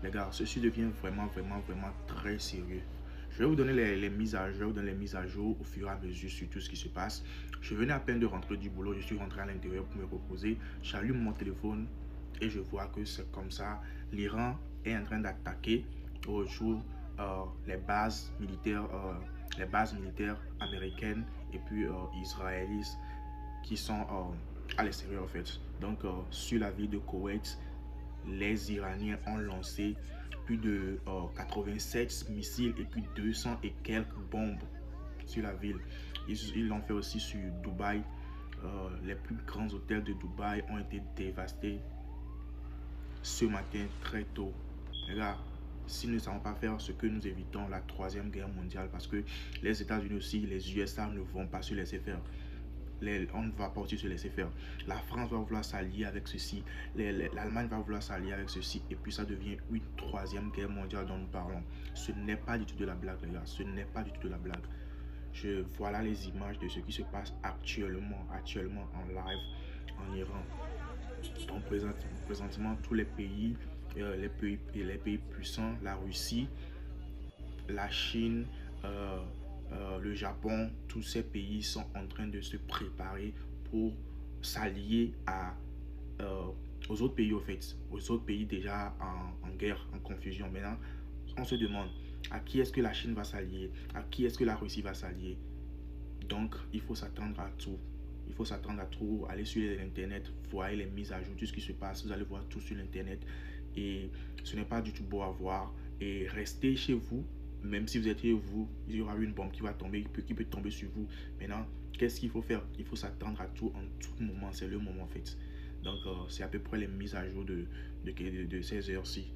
Les gars, ceci devient vraiment très sérieux. Je vais vous donner les mises à jour, je vais vous donner les mises à jour au fur et à mesure sur tout ce qui se passe. Je venais à peine de rentrer du boulot, je suis rentré à l'intérieur pour me reposer. J'allume mon téléphone et je vois que c'est comme ça. L'Iran est en train d'attaquer au retour les bases militaires américaines et puis israéliennes qui sont à l'extérieur en fait. Donc sur la ville de Koweït, les Iraniens ont lancé plus de 87 missiles et puis 200 et quelques bombes sur la ville. Ils l'ont fait aussi sur Dubaï. Les plus grands hôtels de Dubaï ont été dévastés ce matin très tôt. Les gars, si nous ne savons pas faire ce que nous évitons la troisième guerre mondiale, parce que les États-Unis aussi, les USA ne vont pas se laisser faire. On ne va pas aussi se laisser faire. La France va vouloir s'allier avec ceci, l'Allemagne va vouloir s'allier avec ceci, et puis ça devient une troisième guerre mondiale dont nous parlons. Ce n'est pas du tout de la blague, les gars, ce n'est pas du tout de la blague. Voilà les images de ce qui se passe actuellement en live en Iran. Donc présentement, tous les pays puissants, la Russie, la Chine, le Japon, tous ces pays sont en train de se préparer pour s'allier aux autres pays, au fait, aux autres pays déjà en guerre, en confusion. Maintenant, on se demande à qui est-ce que la Chine va s'allier, à qui est-ce que la Russie va s'allier. Donc, il faut s'attendre à tout. Il faut s'attendre à tout. Allez sur l'internet, voyez les mises à jour, tout ce qui se passe. Vous allez voir tout sur l'internet. Et ce n'est pas du tout beau à voir. Et restez chez vous. Même si vous êtes chez vous, il y aura une bombe qui va tomber, qui peut tomber sur vous. Maintenant, qu'est-ce qu'il faut faire? Il faut s'attendre à tout en tout moment. C'est le moment en fait. Donc, c'est à peu près les mises à jour de ces heures-ci.